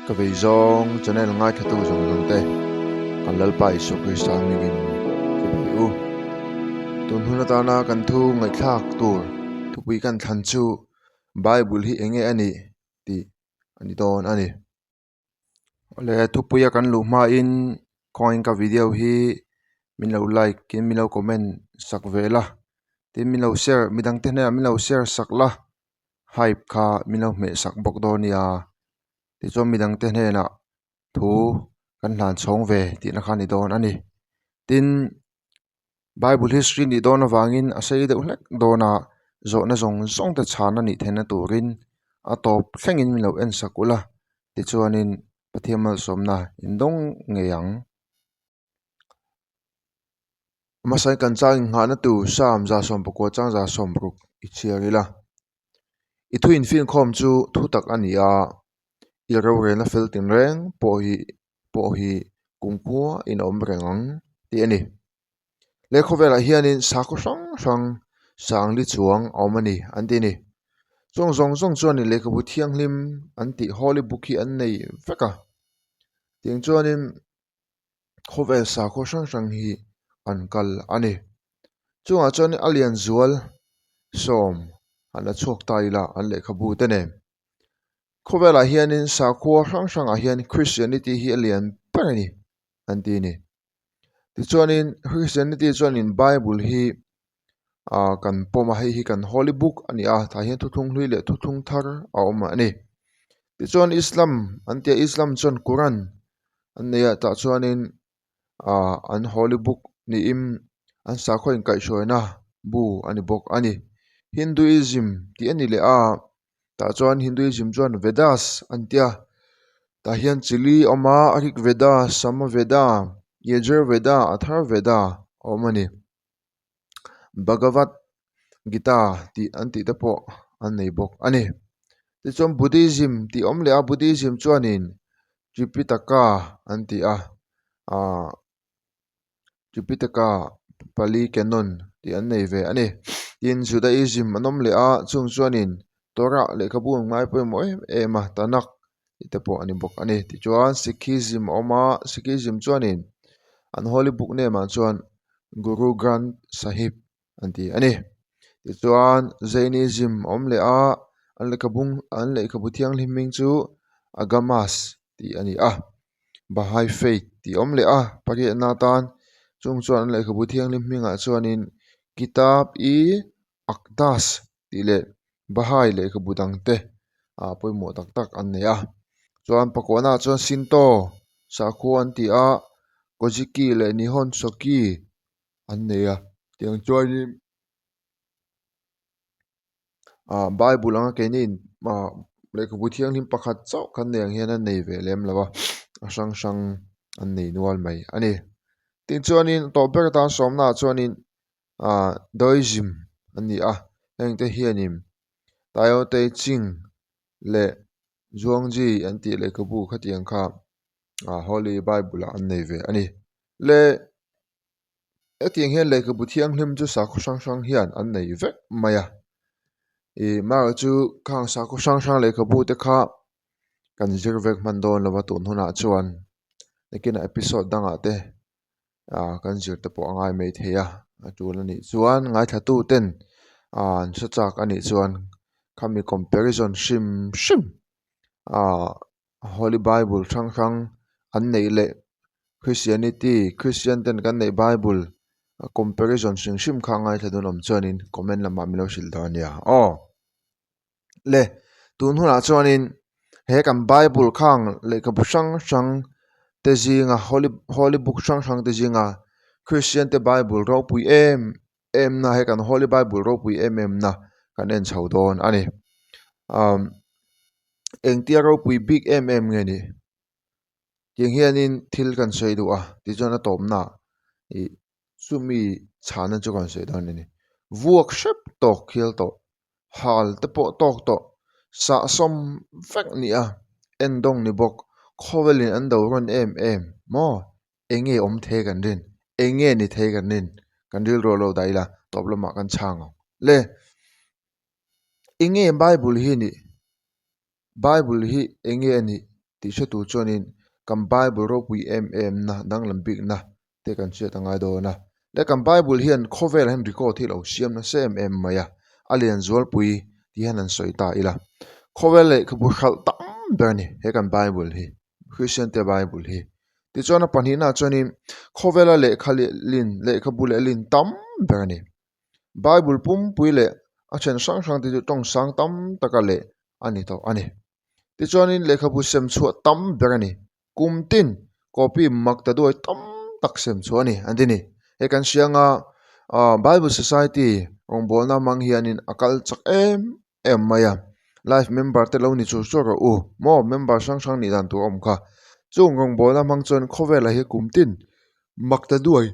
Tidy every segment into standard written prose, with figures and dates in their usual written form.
ka vei zong channel ngai thatu zong zong te kan lalpai so kristal migin chepei u tun huna ta na kan thu ngai thak tur thupui kan than chu bible hi enge ani ti ani don ani le thupuya kan lu ma in coin ka video hi min lo like kin min lo comment sak vela tin min lo share midang te na min lo share sakla hype kha min lo me sak bok donia ti chom midang te na thu kan hlan chhong ve ti na khani don ani tin bible history ni don awangin asei de ulek dona zo na zong zong ta chana ni thena turin atop thlengin min lo en sakula ti chuanin pathiamal somna indong ngeyang masai kan chang nga na tu sam za som pako chang za som ruk ichiarila ithu in fin khom chu thu tak ania iro re na fel tin reng po hi kungpua in om rengang ti ani le khovela hianin sako sang sang li chuang omani antini zong chuanin le ka bu thiang hlim anti holy book hi an nei veka ting chuanin khovel sako sang hi ankal ani chunga chuan alian zual som ana chok taila an le khabu te ne khovela hianin sako sang a hian christianity hi alian parani antini ti chuanin christianity chuanin bible hi kan poma hi kan holy book ani a tha hian thuthung hlui le thuthung thar a awm ani ti chuan islam antia islam chuan quran an neia ta chuanin an holy book ni im an sakhoin kai hruaina bu ani bok ani hinduism ti ani le a ta chuan hinduism chuan vedas antia ta hian chili oma rig veda sama veda yajur veda athar veda omani bhagavad gita ti anti te po an nei bok ani ti chuan buddhism ti om le a buddhism chuanin tripitaka anti a tripitaka pali canon ti an nei ve ani tin judaism anom le a chung chuanin torah le khabu ngai pawh moi ema tanak ite po ani bok ani ti chuan sikhism oma sikhism chuanin an holy book ne ma chuan guru granth sahib anti ani ti chuan jainism om le a an le khabu thiang hliming chu agamas ti ani a bahai faith ti om le a pariat na tan chung chuan an le khabu thiang hlim minga chuanin kitab i akdas ti le bahai le khabu dang te poimo tak tak an nei a chuan pakona chuan sinto sakhu an ti a kojiki le nihon shoki an nei a tiang chuanin bible anga kenin le khabu thiang hlim pakhat chauh khan nei ang hian an nei ve lem lawa a sang an nei nual mai ani tin chuanin tawber ta somna chuanin daoism ani a hengte hianin Tao Te Ching le Zhuangzi anti le kabu khatiang kha Holy Bible an nei ve ani le atiang hian le kabu thiang hlim chu sa khu sang hian an nei ve maya ma chu khang sa khu sang le kabu te kha kan zir vek man don lawa tun huna chuan lekina episode danga te kan zir te po angai mai theya atulani chuan ngai thatu ten an sachak ani chuan khami comparison shim Holy Bible thang an nei le Christian ten kan nei Bible comparison shim kha ngai thadun om chuanin comment lama milo shil dania le tun huna chuanin he kan Bible khang le ka bu sang te zinga holy book sang te zinga Christian te Bible ro pui em na he kan Holy Bible ro pui em na kan en chho don ani engtia ro pui big nge ni tiang hianin thil kan sei du a ti chona tom na I sumi chana chu kan sei don ni vuak shep tok khil to hal te po tok to sa som vek ni a endong ni bok khovelin an do ron em mo enge om the kan rin enge ni the kan rin kan ril ro lo daila toplama kan chang le enge Bible hi enge ani ti se tu chuanin kan Bible ro pui em na dang lambik na te kan che tangai do na le kan Bible hian khovel han record hi lo siam na sem em maya alian zual pui ti han an soita ila khovel le khabu khal tam berni he kan Bible hi Christian te Bible hi ti chuan a pani na chuanin khovela le khali lin le khabu le lin tam berni Bible pum pui le a chen sang sang ti tong sang tam taka le ani to ani ti chuanin lekhabu sem chhuat tam ber ani kumtin copy makta duai tam tak sem chu ani andini he kan sianga Bible Society ongbolna mang hianin akal chak em maya life member te lo ni chu chu ro u mo member sang sang ni dan tu om kha chung ongbolna mang chon khovela hi kumtin makta duai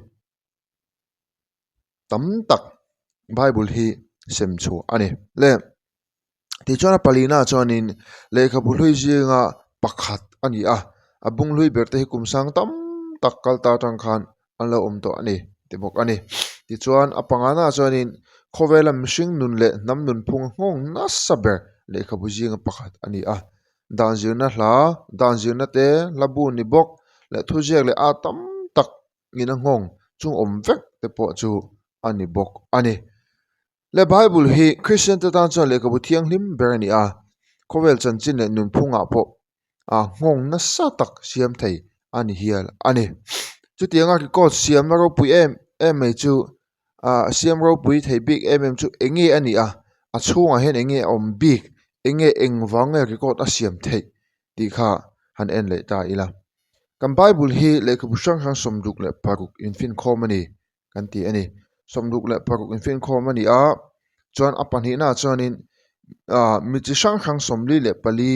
tam tak Bible hi sem chu ani le ti chuan a palina chuanin lekhabu hlui zinga pakhat ani a abung hlui berte hi kumsang tam tak kalta tang khan an lo om to ani ti bok ani ti chuan a pangana chuanin khowela mihring nun le nam nun phung ngong na saber lekhabu zinga pakhat ani a dan zirna hla dan zirna te labu ni bok le thuziak le a tam tak ina ngong chung om vek te po chu ani bok ani le Bible hi Christian te tan chuan le kabu thiang hlim ber ani a khovel chan chin le nun phunga po a ngong na sa tak siam thei ani hial ani chu tianga ki ko siam na ro pui em mai chu a siam ro pui thei big chu engi ani a chhunga hen engi om big enge engwang ri ko ta siam thei ti kha han en le ta ila kan Bible hi le kabu sang sang somduk le paruk infin khomani kan ti ani somduk le paruk infin khomani a chuan a panhna chuanin mi chi hrang hrang somli le pali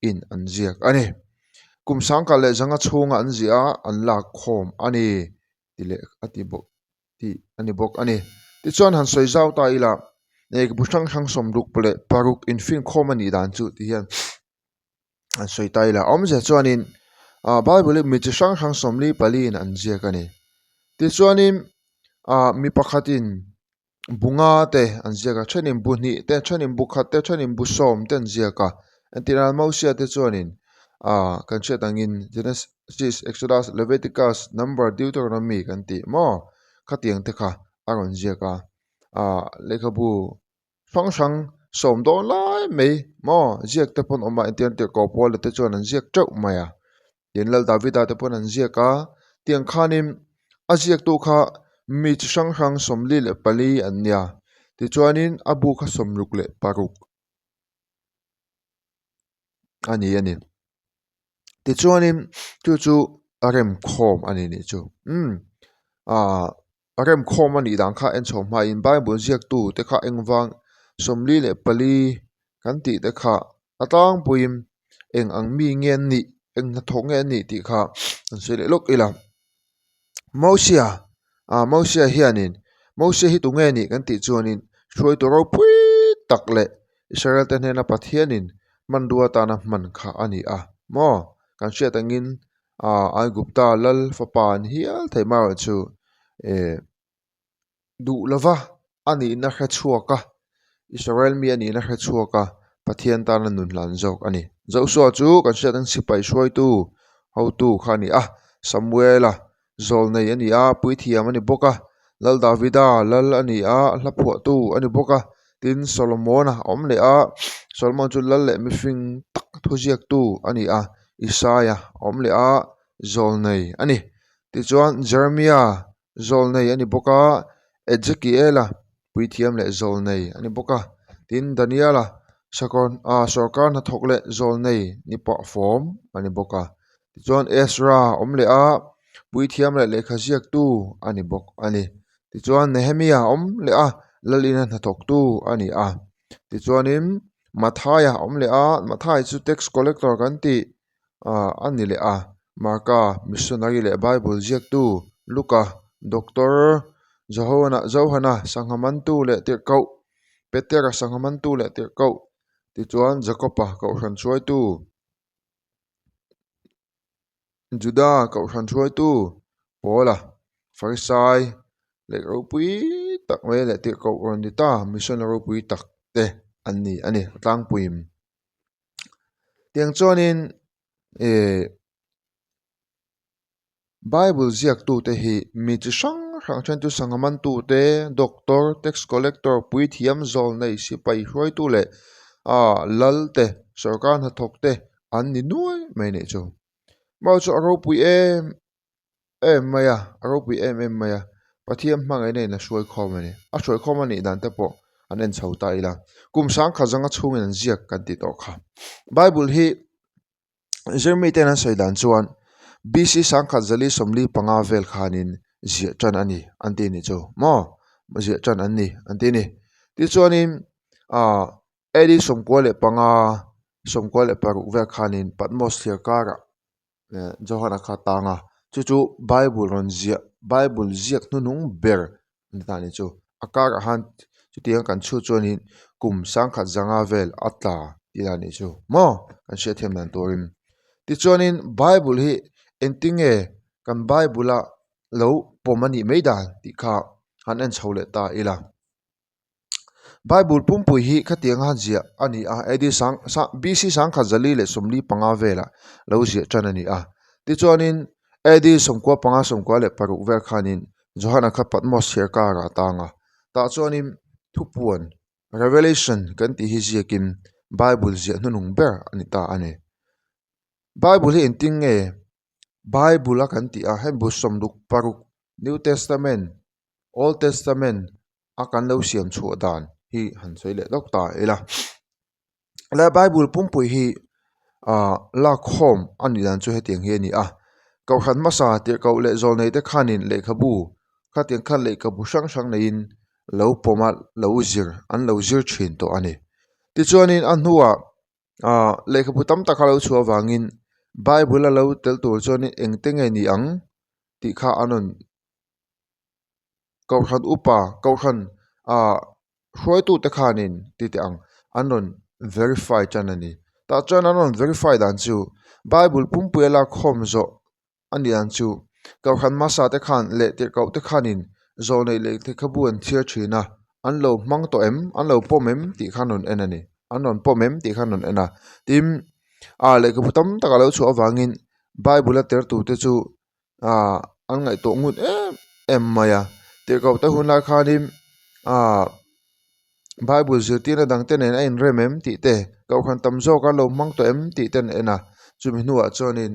in an ziak ani kumsang ka le zanga chhunga an zia an lak khom ani tile ati bok ti ani bok ani ti chuan han soi zau ta ila nek bu hrang hrang somduk pale paruk infin khom ani dan chu ti hian an soi ta ila om ze chuanin Bible mi chi hrang hrang somli pali in an ziak ani ti chuanin mi pakhatin bunga te an ziaka thenin bunhi te thenin bukhat te thenin busom ten ziaka antiral mausia te chuanin kan chet angin Genesis Exodus Leviticus Number Deuteronomy kan ti mo khatiang te kha aron ziaka lekhabu sang sang som don lai mei mo ziak te pon oma entian te ko pol te chuan an ziak trau maya yenlal Davida te pon an ziaka tiang khanin aziak tu kha mi chi hrang hrang somli le pali an nia ti chuanin abu kha somruk le paruk ani ti chuanin chu arem khom ani ni chu a arem khom ani dang kha en chhawm in Bible ziak tu te kha engwang somli le pali kan ti te kha atang puim eng ang mi ngen ni eng na thong nge ni ti kha an sele lok ila Mosia hianin Mosia hi tu nge ni kan ti chuanin throi to ro pui tak le Israel te hna pathianin mandua ta na man kha ani mo kan hriat angin ai gupta lal fapan hial theimar chu e du lova ani na kha chuaka Israel mi ani na kha chuaka pathian ta na nun lan jok ani zo so chu kan hriat an sipai hruai tu ho tu khani Samuela zol nei ani pui thiam ani boka lal Davida lal ani hlaphua tu ani boka tin Solomon om le Solomon chu lal le mi fing tak thuziak tu ani Isaiah om le zol nei ani ti chuan Jeremiah zol nei ani boka Ezekiel pui thiam le zol nei ani boka tin Daniel sarkar na thok le zol nei ni pa form ani boka ti chuan Ezra om le pui thiam le lekha ziak tu ani bok ani ti chuan Nehemiah om le lalina na thok tu ani ti chuanin Mathaya om le Mathai chu tax collector kan ti ani le Marka missionary le Bible ziak tu Luka doctor Johana sanghaman tu le tirkau Petera sanghaman tu le tirkau ti chuan Jacoba kau hran chuai tu Judah kau hran chuai tu Paula Farisai le ro pui tak me le tirkau ron di ta missionary pui tak te ani tlang puim tiang chuanin Bible ziak tu te hi mi chi sang chen tu sangaman tu te doctor tax collector pui thiam zol nei si pai hroi tu le lal te sarkar na thok te an ni nuai mai nei chu mau chu aro pui maya aro pui maya pathiam hmangai nei na hruai khawm ani a hruai khawm ani dan te po an en chho ta ila kum sang kha zanga chhungin an ziak kan ti to kha Bible hi Jeremy ten an soidan chuan BC sangkhat zali somli panga vel khanin zia tran ani anti ni chu mo zia tran an ni anti ni ti chuanin edi somkwale panga somkwale paru vel khanin patmos thir kara johana kha tanga chu Bible ron zia Bible ziak nu nung ber ta ni chu akara han chu tiang kan chu chuanin kum sangkhat zanga vel atla ti la ni chu mo kan she them nan torin ti chuanin Bible hi entinge kan Bible a lo pomani meidan ti kha han an chhole ta ila Bible pumpui hi khatiang han zia ani a edi sang BC sang khazali le somli panga vela lo zia chanani a ti chuanin edi somkwa panga somkwa le paru vel khanin johana kha patmos her ka ra tanga ta chuanin thupuan revelation kan ti hi ziakin Bible zia nunung ber ani ta ani Bible hi entinge Bible a kan ti a hen bu somduk paruk New Testament Old Testament akan lo siam chu dan hi han choi le dok ta ela la Bible pumpui hi la khom ani dan chu hetiang hi ni a kau khan masa ti kau le zol nei te khanin le khabu khatiang khan le kabu sang nein lo poma lo zir an lo zir thin to ani ti chuanin an huwa le khabu tam ta kha lo chu awangin Bible a lo tel tur chuanin engtenge ni ang ti kha anon kau khan upa kau khan hruai tu te khanin ti te ang anon verify chanani ta chuan anon verify dan chu Bible pumpui la khom zo ani an chu kau khan masa te khan le tir kau te khanin zo nei le te khabuan thir thina an lo mang to an lo pomem ti khanon enani anon pomem ti khanon ena tim le ka putam taka lo chu awangin Bible a ter tu te chu an ngai to ngut em maya tir kau te hun la khanin Bible zirtina dang ten en ain remem ti te kau khan tam zo ka lo mang to ti ten ena chumi nuwa chuanin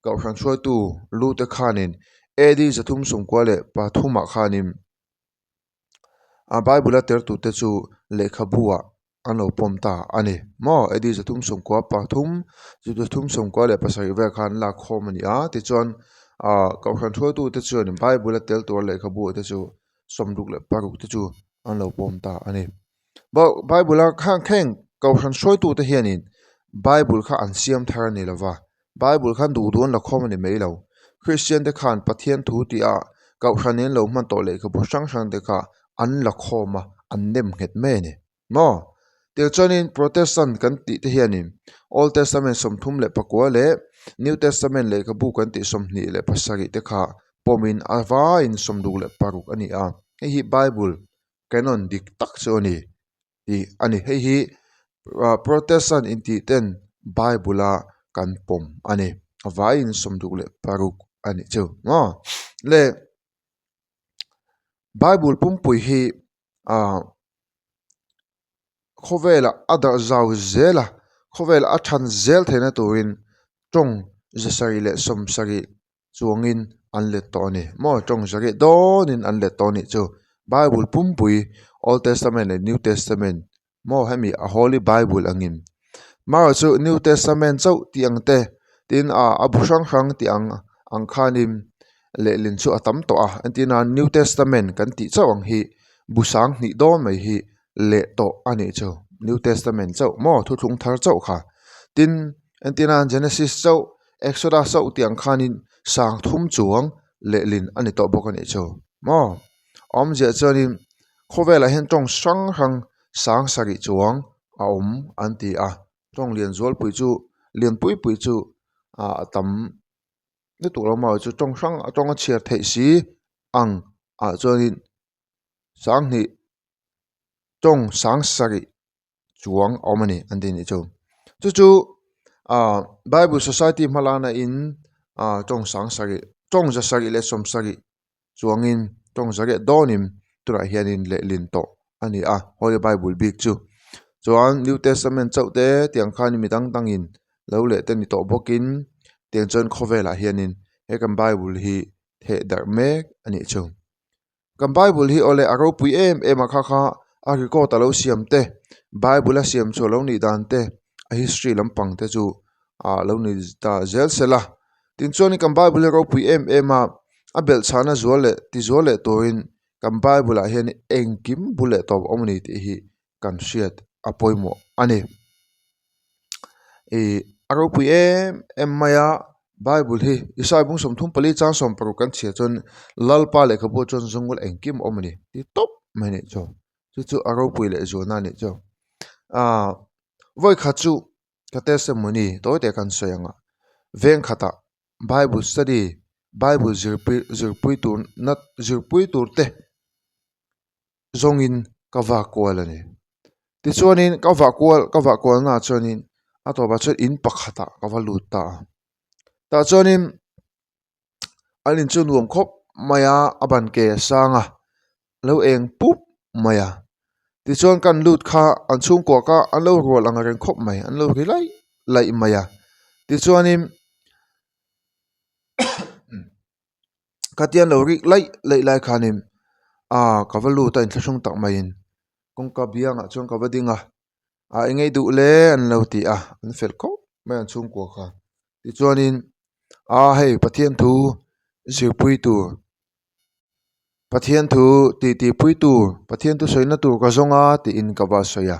kau khan hruai tu lu te khanin edi zathum somkwale pathuma khanin Bible a ter tu te chu lekha buwa an lo pom ta ani mo edi zathum somkwa pathum zathum somkwale pasari ve khan la khom ani a ti chuan kau khan hruai tu te chuan Bible a tel tur lekha bu te chu somduk le paruk te chu an lo pom ta ani Bible a khang kheng kau khan hruai tu te hianin Bible kha an siam thar ni lova Bible khan du don la khom ani mai lo Christian te khan pathian thu ti a kau khanin lo man to le ka bu sang te kha an la khoma an nem het me ni mo tir chuanin Protestant kan ti te hianin Old Testament somthum le pakwa le New Testament le ka bu kan ti somni le pasari te kha pomin awa in somdu le paruk ani a hi Bible canon dik tak choni ti ani hi Protestant in ti ten Bible a kan pom ani awa in somdu le paruk ani chu ngo le Bible pumpui hi khovela adar zau zela khovela athan zel thena turin tong zasari le somsari chuangin anlet to ni mo tong zari donin anlet to ni chu Bible pumpui Old Testament and New Testament mo hemi a Holy Bible angin maro chu New Testament chau tiang te tin abusang hang tiang ang khanim le lin chu atam to antina New Testament kan ti chawang hi busang ni do mai hi le to ani chu New Testament chau mo thu thung thar chau kha tin antina Genesis chau Exodus chau tiang khanin sang thum chuang le lin ani to bok ani chu mo om je chonin khovela hen tong sang hang sang sari chuang anti tong lian zol pui chu lian pui chu tam ni tu lo ma chu tong sang tong a chiar thei si ang chonin sang ni tong sang sari chuang omani andi ni chu Bible Society malana in tong sang sari tong za sari le som sari chuangin tong zare donim tura hianin le linto ani Holy Bible big chu chuan New Testament chaute tiang khani midang tangin lo le te ni to bokin tiang chon khovela hianin he kan Bible hi the dar mek ani chu kan Bible hi ole aro pui em kha kha ari ko ta lo siam te Bible a siam chu lo ni dan te a history lampang te chu lo ni ta zel sela tin choni kan Bible ro pui em a bel chana zuale ti zuale toin kan Bible a hian engkim bule top omni ti hi kan siat apoimo ani aro pui em maya Bible hi isai bung som thum pali chang som paru kan chia chon lalpa le khabu chon zungul engkim omni ti top mani cho chu aro pui le zo na ni cho voi khachu ka testimony to te kan soyanga veng khata Bible study Bible zirpui tur te zongin kava kwalani ti chuanin kava kwal na chuanin ato ba chu in pakhata kava luta ta chuanin alin chu nuam khop maya aban ke sanga lo eng pup maya ti chuan kan lut kha an chung ko ka an lo rol anga ren khop mai an lo ri lai maya ti chuanin katian lo ri lai khanim kavalu ta in thlasung tak main kong ka bianga chuan kavadinga engei du le an lo ti an fel ko mai an chung ko kha ti chuanin hei pathian thu zirpui tur pathian thu ti pui tur pathian thu soina tur ka zonga ti in kava soya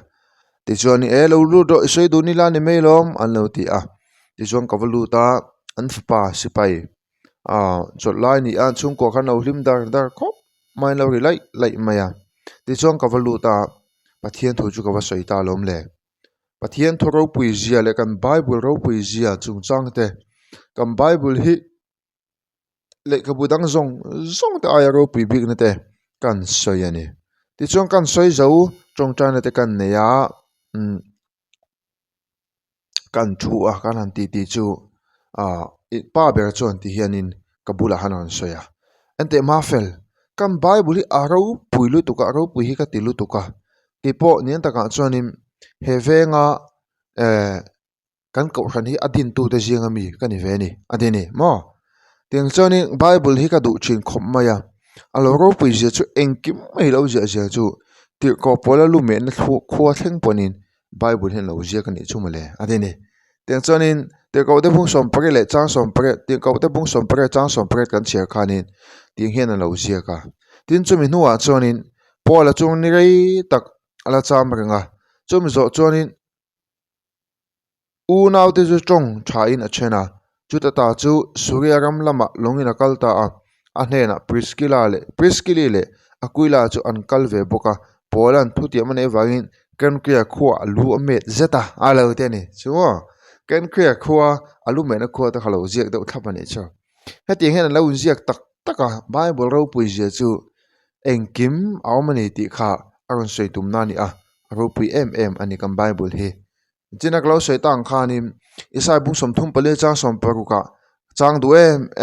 ti chuanin lo lu do soi du ni la ni mailom an lo ti ti chuan kavalu ta an fapa sipai chot lai ni an chung ko khan lo hlim dar khop mai lo ri lai maya ti chuan kavalu ta pathian thu chu kava soi ta lom le pathian thu ro pui zia le kan Bible ro pui zia chung chang te kan Bible hi le kabudang zong te aya ro pui big na te kan soi ani ti chuan kan soi zo chong chan na te kan ne ya kan thu kan han ti chu pa ber chuan ti hianin kabula hanan soya ante ma fel kan Bible hi aro pui lu tuka aro pui hi ka ti lu tuka ki po nian taka chuanin he venga kan ko khan hi adin tu te jinga mi kan ni ve ni adini mo tiang chuanin Bible hi ka du chin khop maya alo ro pui je chu engkim mai lo je chu ti ko pola lu me na khua thleng ponin Bible hen lo je kan ni chumale adini tiang chuanin te ko te bung som pare le chang som pare te ko te bung som pare chang som pare kan chia khanin ting hian an lo zia ka tin chumi nuwa chuanin pola chung ni rei tak ala cham renga chumi zo chuanin u nau te chu chong tha in a chena chu ta chu surya ram lama longin a kalta a hnena priskili le akuila chu an kalve boka polan thuti amane wangin kan kria khuwa lu amet zeta alo te ni chuwa kan kria khuwa alu me na khuwa ta khalo ziak do thapani chu heti hen lo ziak taka Bible ro pui je chu engkim awmani ti kha aron soitum nani ro pui em ani kan Bible hi jinak lo soitang khanim isai bung som thum pale chang som paruka chang du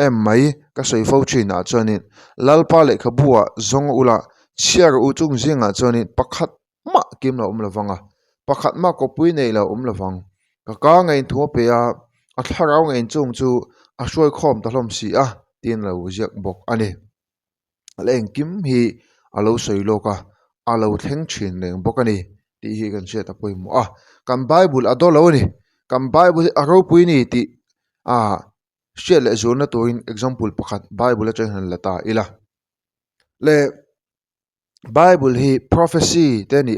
em mai ka soi fo china chonin lalpa le khabua zong ula chiar u chung zinga chonin pakhat ma kim la umlawanga pakhat ma ko pui nei la umlawang ka ngai thu pe a tharau ngai chung chu a soi khom talom si tin lo ziak bok ani leng kim hi alo soi loka alo thleng thin leng bokani ti hi kan che ta poimo kan Bible adolo ni kan Bible aro pui ni ti shele zona to in example pakhat Bible a chen lata ila le Bible hi prophecy te ni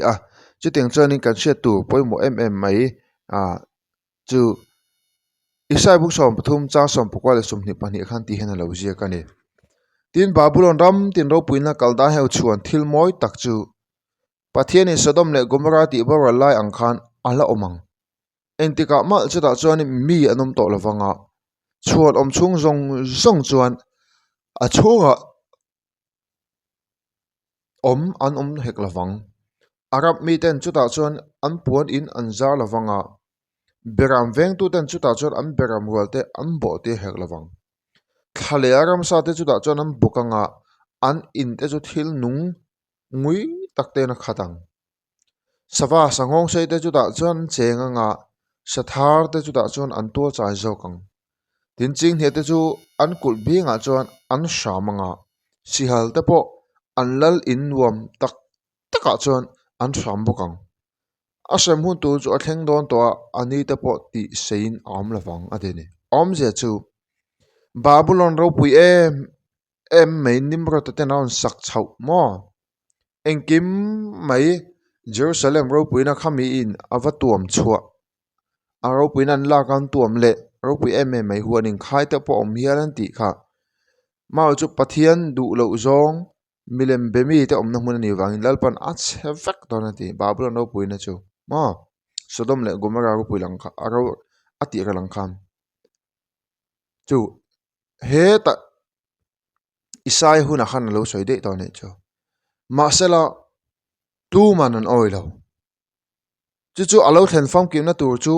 chiteng chanin kan she tu poimo mai chu isai buk som pathum cha som pokwa som ni pani khan ti hen lo zia kani tin Babylon ram tin ro puina kalda heu chuan thil moi tak chu pathian in Sodom le Gomorrah ti bawra lai ang khan ala omang entika mal chata chuan mi anom to lawanga chuan om chung zong chuan a chunga an hek lawang arab mi ten chuta chuan an puan in an zar lawanga beram veng tu ten chu ta chon an beram rual te an bo te hek lawang thale aram sa te chu ta chon an bukanga an in te chu thil nung ngui takte na khatang sawa sangong sei te chu ta chon chenga nga sathar te chu ta chon an to chai zo kang tin ching he te chu an kul bi nga chon an shamanga sihal te po an lal in wam tak taka chon an sham bokang asem hun tu chu atheng don to ani te po ti sein am lawang adeni om je chu babylon ro pui em mai nimro te naun sak chau mo engkim mai jerusalem ro pui na khami in avatuam chua aro pui nan la kan tuam le ro pui em mai huanin khai te po om hiaran ti kha mau chu pathian du lo zong milem bemi te om na mun ni wangin lalpan a chevek don ti babylon ro pui na chu ma sodom le gomora ro pui lang kha aro ati ka lang kham chu he ta isai huna khan lo soi de to ne chu ma sela tu man an oi lo chu alo thlen fam kim na tur chu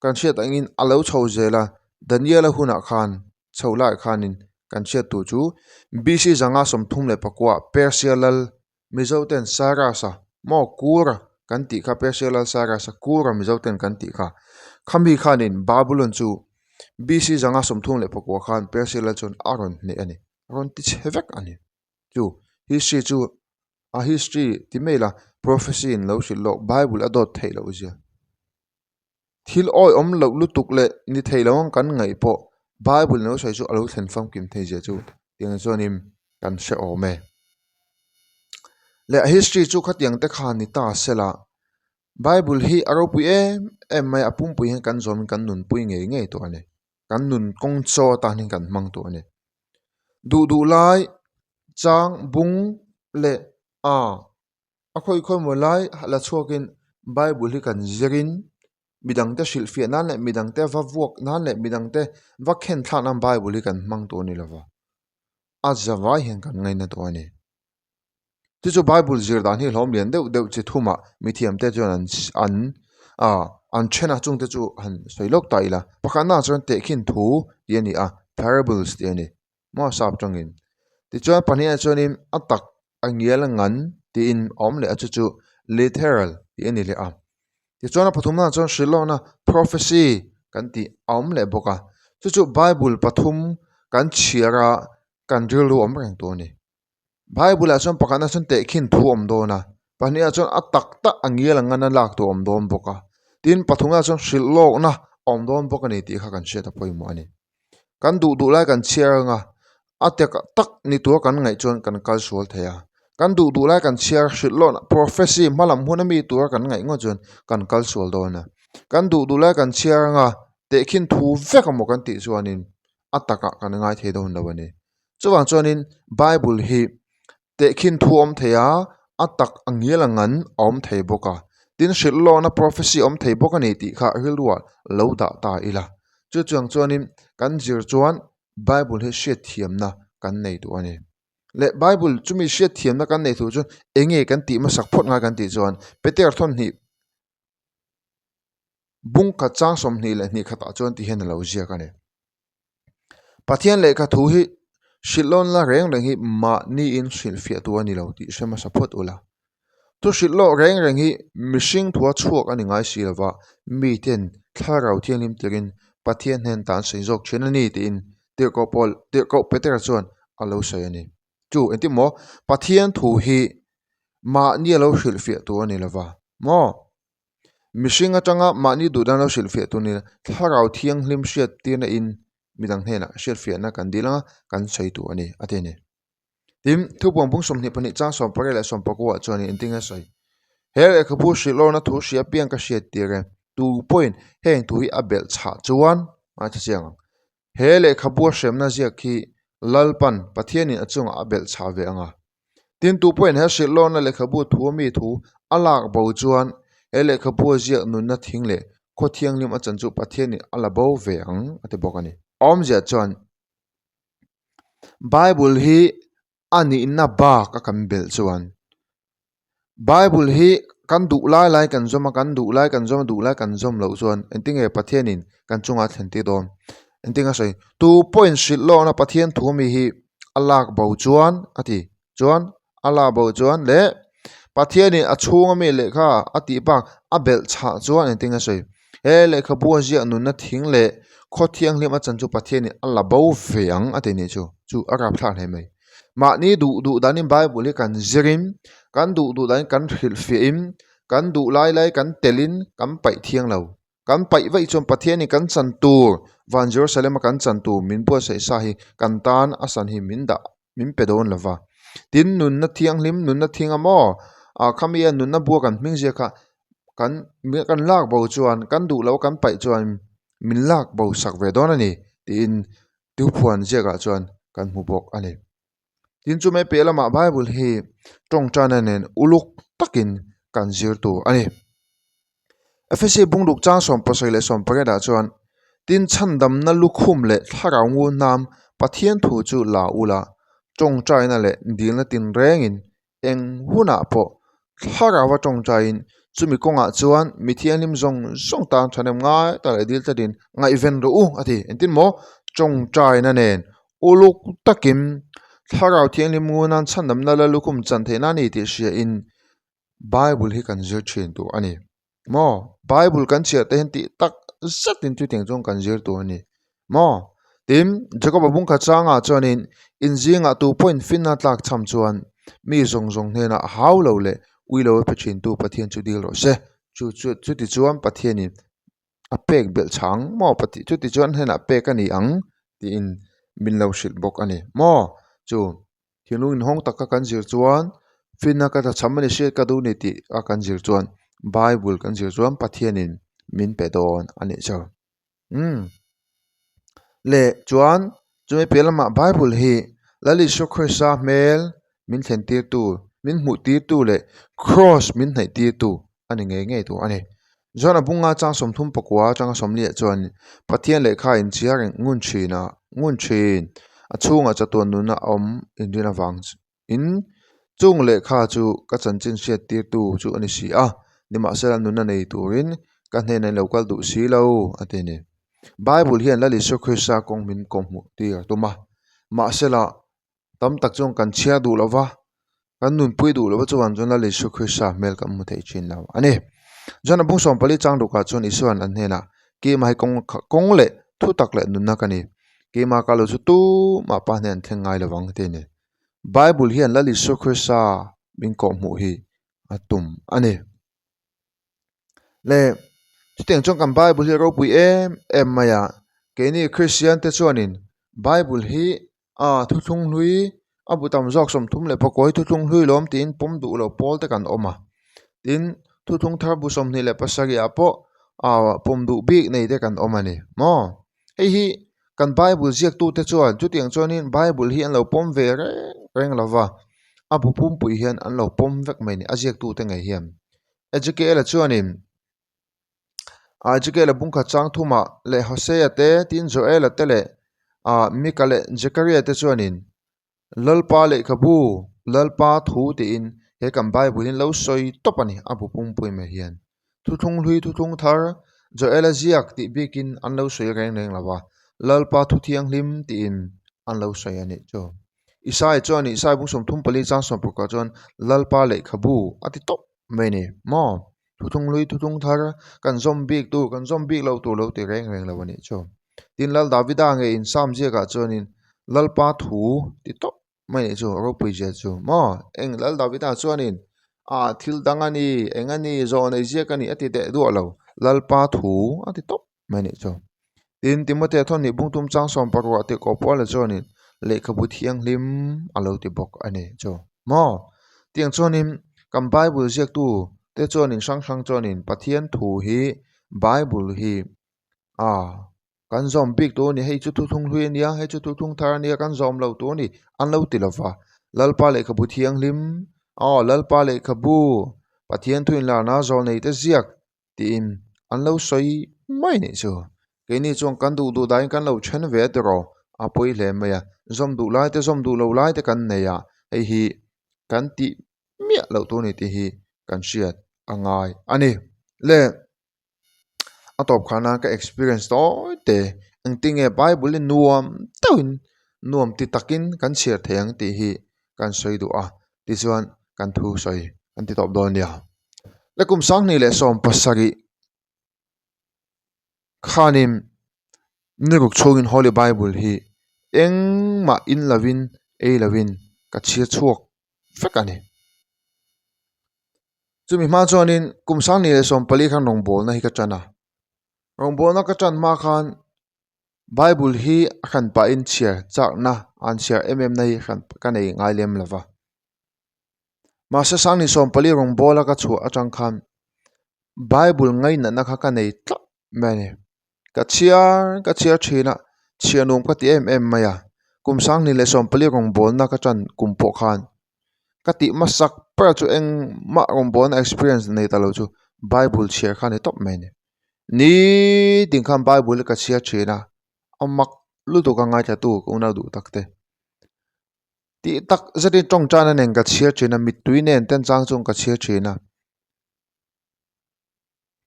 kan chiat angin alo chho zela daniel huna khan cholai khanin kan chiat tu chu bc zanga som thum le pakwa persialal mizoten sarasa mo kura kan ti kha persialal sarasa kura mizoten kan ti kha khambi khanin babylon chu bc zanga som thum le pakwa khan persialal chon aron ne ani aron ti chevek ani chu history chu a history ti mela prophecy in lo shilo bible adot thailo zia thil oi om lo lutuk le ni thailawang kan ngai po bible no sai chu alo thlen fam kim thei je chu tiang zonim kan se ome le history chu khatiang te khan ni ta sela bible hi aro pui em mai apum pui kan zom kan nun pui nge nge to ane kan nun kong cho ta ning kan mang to ane du lai chang bung le a akhoi khoi mo lai la chuakin bible hi kan zerin midang te shilfia nan le midang te vavuak nan le midang te vakhen thlan am bible hi kan mang to ni lawa azawai hen kan ngai na to ani ti chu bible zir dan hi hlom lian deuh chi thuma mithiam te chuan an chena chung te chu han soilok taila pakhana chuan te khin thu ti ani a parables ti ani mo sap tangin ti chuan pania chuanin atak angial ngan ti in om le achu chu literal ti ani le a ti chuan pathumna chuan shilona prophecy kan ti om le boka chu bible pathum kan chiara kan rilu om reng to ni bible a chuan pakhana chuan te khin thu om do na pania chuan atak ta angial ngana lak to om dom boka tin pathunga chuan shillok na om dom boka ni ti kha kan sheta poimo ani kan du lai kan chiara nga atek tak ni tu kan ngai chuan kan kal sual theya kan du lai kan chiar shillon prophecy malam hunami tur kan ngai ngo chuan kan kal sual do na kan du lai kan chiar nga te khin thu vek mo kan ti chuanin ataka kan ngai the do na bani chuwang chuanin bible hi te khin thu om theya atak angial ngan om thei boka tin shillon na prophecy om thei boka ni ti kha hilwa lo da ta ila chuang chuanin kan zir chuan bible hi shet thiam na kan nei tu ani le bible chumi shet thiam na kan nei tu chu enge kan ti ma sak phot nga kan ti chuan peter thon ni bung ka chang som ni le ni khata chuan ti hen lo zia ka ne pathian le ka thu hi shilon la reng hi ma ni in shil fia tu ani lo ti shema sa phot ula tu shilo reng hi mishing thua chuak ani ngai silwa mi ten tharau thianim tirin pathian hen tan sei jok chen ani ti in tirko peter chuan alo sai ani chu enti mo pathian thu hi ma ni lo shil fia tu ani lawa mo mishing atanga ma ni du dan lo shil fia tu ni tharau thiang hlim hriat tina in midang hena shil fia na kan dilanga kan sei tu ani atene tim thu pom bung som ni pani cha som pare la som pakwa chuan intinga sai her e khabu shilo na thu sia piang ka shet tire tu point heng tu hi abel cha chuan ma cha chiang hele khabu shem na zia khi lalpan pathianin achung abel cha ve anga tin tu point he shilo na le khabu thu mi thu alak bo chuan hele khabu zia nun na thing le kho thiang lim achan chu pathianin ala bo ve ang ate bokani om zia chuan bible hi ani na ba ka kan bel chuan bible hi kan du lai kan zoma kan du lai kan zom lo chuan enting e pathianin kan chunga thenti dom entinga sei 2 point shit lo na pathian thumi hi alak bo chuan ati chuan ala bo chuan le pathianin achunga mi le kha ati bak abel cha chuan entinga sei he le khabua zia nun na thing le kho thiang hlem achan chu pathianin alla bo veang ati ni chu arap thla hle mai ma ni du danin bible hi kan zirim kan du dan kan hril fiim kan du lai kan telin kan pai thiang lo kan pai vai chom pathiani kan chan tur van jerusalem kan chan tu min po sei sa hi kan tan asan hi min da min pedon lova tin nun na thiang hlim nun na thinga mo a khamia nun na bu kan hming je kha kan lak bo chuan kan du lo kan pai chuan min lak bo sak ve don ani tin tu phuan je ga chuan kan mu bok ani tin chu me pelama bible hi tong chana nen uluk takin kan zir tu ani efesi bungduk chang som pasai le som pare da chuan tin chandam na lukhum le tharau ngu nam pathian thu chu la ula tong china le dil na tin rengin eng huna po tharawa tong chain chumi konga chuan mithianim zong tan thanem ngai ta le dil tadin ngai ven ro u ati entin mo tong china nen uluk takim tharau thianglim ngunan chandam na la lukhum chan the na ni ti sia in bible hi kan zir thin tu ani mo bible kan chia te henti tak zatin tu teng jong kan zir tu ani mo tim jacob bung kha changa chuanin injinga 2 point finna tlak cham chuan mi zong hena haulo le uilo pechin tu pathian chu dil ro se chu ti chuan pathianin a pek bel chang mo pati chu ti chuan hena pek ani ang ti in min lo shil bok ani mo chu thilung hong taka kan zir chuan finna ka ta chamani she ka du ni ti a kan zir chuan bible kan zir chuan pathianin min pedon ani cho le chuan chumi pelama bible hi lali shokhisa mel min thlen tir tu min hmu tir tu le cross min hnai tir tu ani nge tu ani zona bunga chang som thum pakwa chang som lia chuan pathian le kha in chiareng ngun thin achunga chaton nuna om indina wang in chung le kha chu ka chanchin siat tir tu chu ani si a nima sela nuna nei turin ka hne nei local du si lo atene bible hian lali shokhisa kong min kom mu tir tuma ma sela tam tak chong kan chia du lova kan nun pui du lova chuan jona le shokhisa mel kam mu thei chin law ani jona bung som pali chang du ka chon isuan an hena ke mai kong le thu tak le nun na kani ke ma ka lo chu tu ma pa hnen thengai lawang te ne bible hian lali shokhisa min kom mu hi atum ani le chuteng chong kan bible hi ro pui em maya ke ni christian te chuanin bible hi thu thung hlui abu tam jok som thum le pakoi thu thung hlui lom tin pom du lo pol te kan oma tin thu thung thar bu som ni le pasagi apo pom du big nei te kan oma ni mo hi kan bible ziak tu te chuan chuteng chuanin bible hi an lo pom ve reng lova abu pum pui hian an lo pom vek mai ni aziak tu te ngai hiam educate la chuanin ajike la bungkha chang thuma le hosea te tin joel te le mika le zekaria te chuanin lalpa le khabu lalpa thu te in he kam bible in lo soi topani abu pum pui me hian thu thung thar joel ziak ti bikin an lo soi reng lawa lalpa thu thiang hlim ti in an lo soi ani cho isai chuani isai bung som thum pali chang som puka chon lalpa le khabu ati top me ni mo thu thung thar kan zombie lo tu lo ti reng lawani cho tin lal davida nge in sam je ga chonin lalpa thu ti top mai ni cho ro pui je chu mo eng lal davida chuanin thil dangani engani zone je kani ati te du lo lalpa thu ati top mai ni cho tin timote thon ni bungtum chang som parwa te ko pol chonin le khabu thiang hlim alo ti bok ani cho mo tiang chonin kam bible jek tu te chonin sang chonin pathian thu hi bible hi kan zom big tu ni hei chu thu thung hlui nia hei chu thu thung thar nia kan zom lo tu ni an lo ti lova lalpa le khabu thiang hlim lalpa le khabu pathian thuin la na zol nei te ziak ti in an lo soi mai ni chu ke ni chong kan du dai kan lo chen ve te ro apoi hle maya zom du lo lai te kan nei ya hei hi kan ti mia lo tu ni ti hi kan shiat angai ani le atop khana ka experience to te engtinge bible nuam tawin nuam ti takin kan share theng ti hi kan soidu a ti chuan kan thu soi kan ti top don ya lekum sang ni le som pasari khanim niruk chungin holy bible hi engma in lavin ei lavin ka chia chuak fekani chumi ma chuanin kumsang ni le som pali khan rong bol na hi ka chana rong bol na ka chan ma khan bible hi khan pa in chia chak na an share na hi khan ka nei ngai lem lova ma se sang ni som pali rong bola ka chu atang khan bible ngai na na kha ka nei tla mane ka chiar thina chianum ka ti maya kumsang ni le som pali rong bol na ka chan kumpo khan ka ti masak pra chu eng ma rong bol na experience nei ta lo chu bible share khan top mane ni ding khan bible ka chiar thina amak lu tu ka ngai ta tu una du takte ti tak zati tong chana nen ka chiar thina mit tuinen ten chang chung ka chiar thina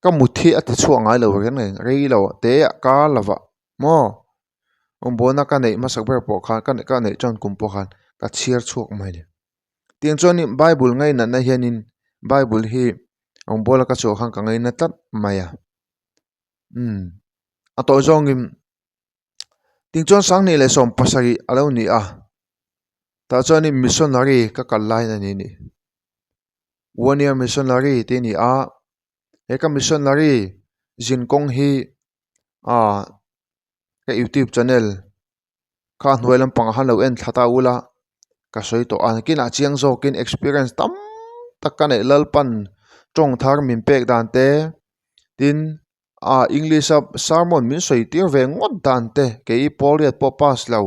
ka muthi ati chuang ai lo gen rei lo te ka lava mo bona ka nei masak ber po khan ka nei chon kum po khan ka chiar chuak mai ni tiang chon ni bible ngai na hianin bible hi ong bola ka chu khan ka ngai na tat maya ato zong im ting chon sang ni le som pasari alo ni a ta chon ni missionary ka kalai na ni 1 year missionary te ni a eka missionary jin kong hi ka YouTube channel kha hnuailam pang han lo en thata ula ka soi to an kin a chiang zo kin experience tam takka nei lalpan tong thar min pek dan te tin English up sermon min soi tir ve ngot dan te ke I poliat po pas lo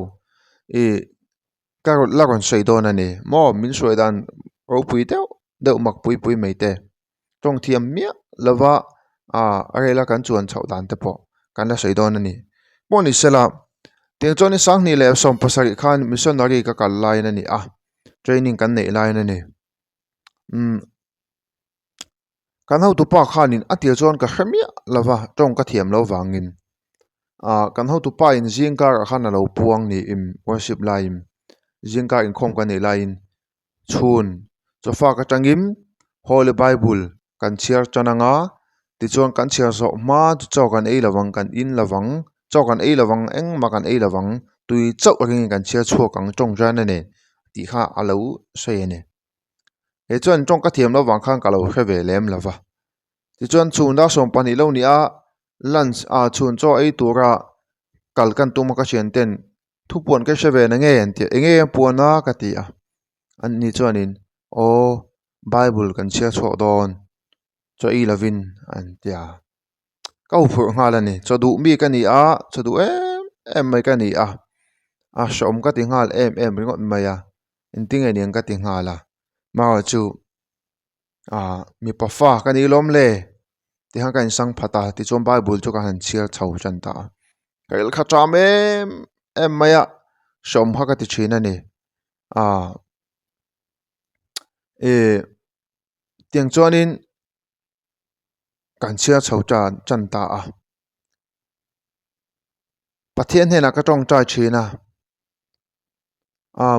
karot laron soi don ani mo min soi dan ro pui de mak pui mai te tong thiam mia lova arela kan chuan chau dan te po kan la soi don ani moni sela tiang choni sang ni le som pasari khan missionary ka kal lai na ni training kan nei lai na ni kan ho tu pa khanin atia chon ka hramia lova tong ka thiam lo wangin kan ho tu pa in jingkar khan lo puang ni im worship laim jingkar in khom kan nei lain chhun chofa ka tangim holy bible kan chiar chananga ti chon kan chiar zo ma chu chaw kan ei lawang kan in lawang chaw kan ei lawang eng ma kan ei lawang tui chaw ring kan chiar chu kang tong jan ne ti kha alo sei ne he chuan tong ka thiam lo wang khang ka lo hre lem lova ti chuan chun da som pani lo ni a lunch chun cho ei tura kal kan tuma ka chen ten thu pon ka hre na nge an ti enge puana ka ti an ni chuan in bible kan chia cho don cho I lavin an tia ka phur nga la ni cho du mi ka ni cho du em mai ka ni som ka ti ngal em ringot maya inting ai niang ka ti ngala ma chu mi pa fa ka ni lom le ti hang kan sang phata ti chom bible chu ka han chiar chho chan ta kail kha cham em maya som ha ka ti china ni tiang chuanin kan chiar chho chan ta pathian hena ka tong chai china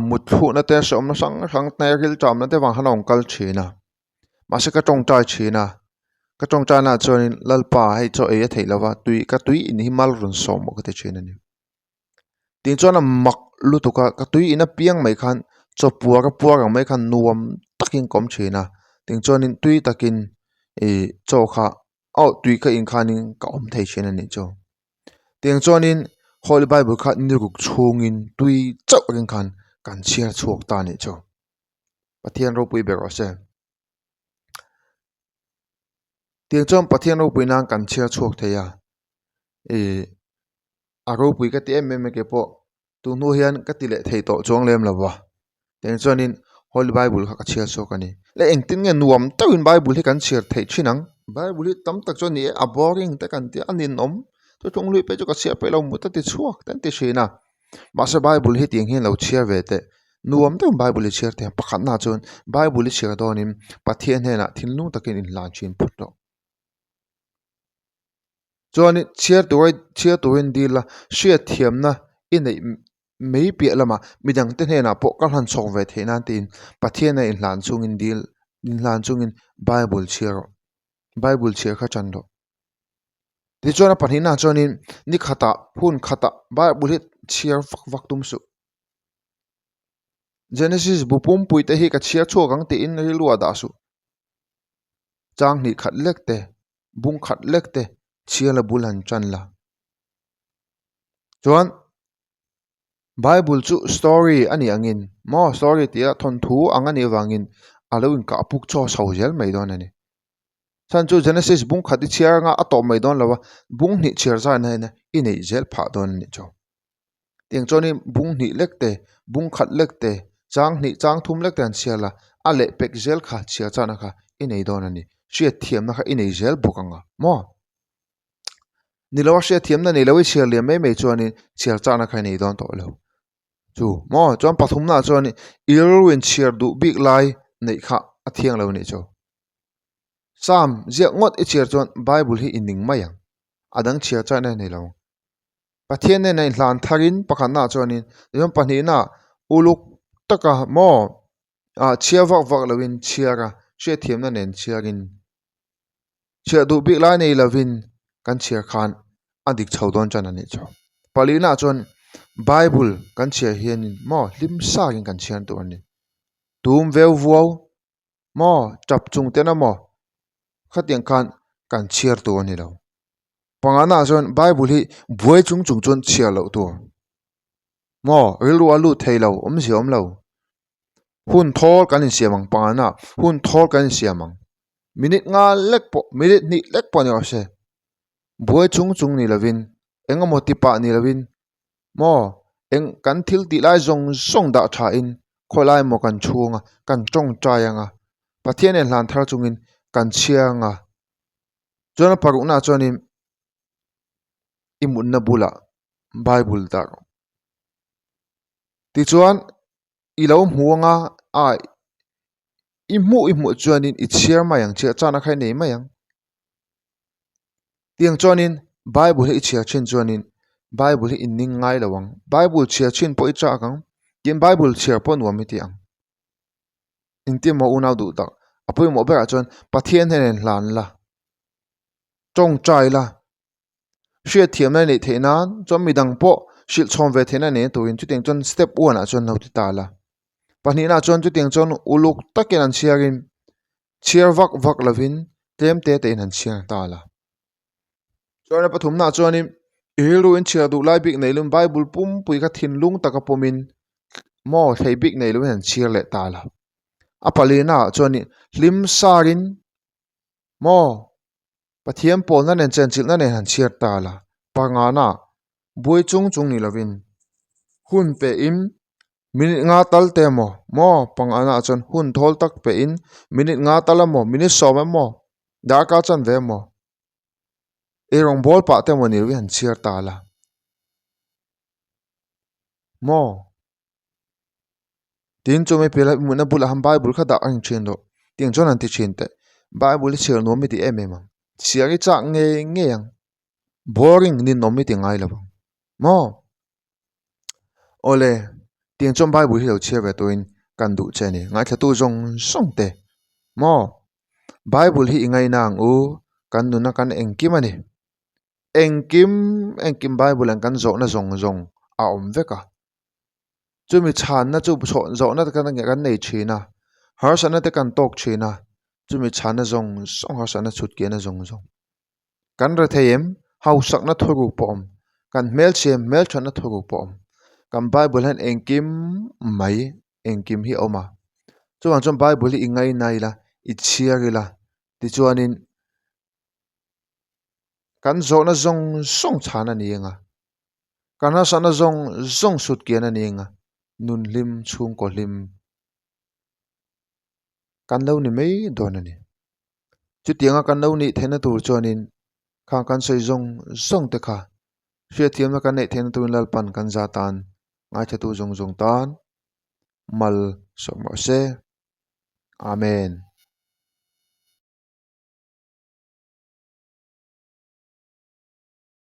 mut thu na te som na sang te ril cham na te wang hanong kal china ma se ka tong chai china ka tong cha na chuanin lalpa hei cho e theilawa tui in himal run som ka te china ni tin chuan mak lu tu ka tui in a piang mai khan cho puar mai khan nuam takin kom china tin chuanin tui takin cho kha tui ka in khanin ka om thei china ni cho tin chuanin holy bible kha niruk chhungin tui chau ring khan kan chiar chuak ta ni cho pathian ro pui ber ase tiang chom pathian ro pui nang kan chiar chuak theya aro pui ka ti em ke po tu nu hian ka ti le thei to chong lem lawa tiang chonin holy bible kha ka chiar chuak ani le eng tin nge nuam tawin bible hi kan chiar thei chinang bible hi tam tak choni a boring ta kan ti anin om to chong lui pe chu ka chiar pe lo mu ta ti chuak tan ti shina ma se bible hi tiang hin lo chiar ve te nuam te Bible share te pakhat na chon Bible share donin pathian he na thinlung takin in lan chin phut lo chuan share tuin dil la share thiam na in nei mei pia lama midang te hna po kal han chok ve the nan tin pathian na in lan chung in dil in lan chung in Bible share kha chan do ti chuan a pahnih na chuanin ni khata hun khata Bible hit share vak tum su Genesis bupum pui te hi ka chia chu gang ti in ri lua da su chang ni khat lek te bung khat lek te chia la bulan chan la chuan Bible chu story ani angin mo story tia thon thu angani wangin aloin ka puk cho saujel mai don ani chan chu Genesis bung khati chia nga ato mai don lawa bung ni chia za na na inei zel pha don ni cho tiang choni bung ni lek te bung khat lek te chang thum lek tan chia la ale pek zel kha chia chana kha inei don ani shia thiam na kha inei zel bukanga mo nilawa shia thiam na nilawi chia le me chuani chia chana kha nei don to lo chu mo chon pathum na chuani irwin chia du big lai nei kha athiang lo ni cho sam zia ngot e chia chon Bible hi inning mayang adang chia chana nei lo pathian ne nei hlan tharin pakhan na chuanin yom pani na uluk taka mo chia vak lovin chia ra she thiam na nen chiarin chia du big lai nei lovin kan chia khan adik chaudon chan ani cho palina chon Bible kan chia hian mo lim sa in kan chian tu ani tum veu vuau mo chap chung te na mo khatiang khan kan chiar tu ani lo pangana chon Bible hi buai chung chon chia lo tu mo rilu alu thailo om lo hun thol kan in siamang pangana hun thol kan in siamang minute nga lekpo minute ni lekpo ni ose buai chung ni lovin engamo tipa ni lovin mo eng kan thil ti lai zong da tha in kholai mo kan chunga kan tong chayanga pathian en hlan thar chungin kan chianga chona paruna chonin imun na bula Bible dar ti chuan ilo muanga a imu chuanin i chiar mayang chia chana khai nei mayang tiang chuanin Bible hi chia chin chuanin Bible hi inning ngai lawang Bible chia chin po icha kang kin Bible chia po nuam ti ang inti mo unau du tak apoi mo bera chuan pathian hen hlan la tong chai la shia thiam na nei theinan chom midang po shil chom ve thena ne tuin chuteng chon step 1 a chon no ti ta la panina chon chuteng chon uluk taken an chiarin chiar vak lovin tem te an chiar ta la chona pathum na chonin iru in chia du lai big nei lum Bible pum pui ka thin lung taka pomin mo thei big nei lum an chiar le ta la apalina choni lim sarin mo pathiam pol na nen chen chil na nen han chiar ta la pangana buai chung ni lovin hun pe im minute nga tal te mo pangana chon hun thol tak pe in minute nga tal mo minute so mo da ka chan ve mo erong bol pa te mo ni wi han chiar ta la mo tin chu me pela mu na bula ham Bible kha da ang chen do ting chon an ti chin te Bible chiar no mi ti em em siari cha nge yang boring ni no mi ti ngai la mo ole tiếng trong Bible hiểu chia về tôi cần đủ che này ngay theo tôi dùng song te mo Bible hi ngay nàng u cần đủ na cần engkim ani engkim Bible ang cần zo na zong a om veka chu mi chan na chu zo na kan nge kan nei china har sana te kan tok china chu mi chan na zong song har sana chut ke na zong kan ra thayem hau sak na thoru pom kan mel chan na thoru pom kan Bible han engkim mai engkim hi oma chuan chon Bible hi ingai nai la i chiarila ti chuanin kan zo na zong song chana ni nga kan ha sana zong sut ke na ni nga nun lim chung ko lim kan lo ni mei don ani chu tianga kan lo ni thena tur chuanin kha kan sei zong te kha hria thiam na kan nei thena tur lal pan kan za tan ngai cha tu zong tan mal sawm se amen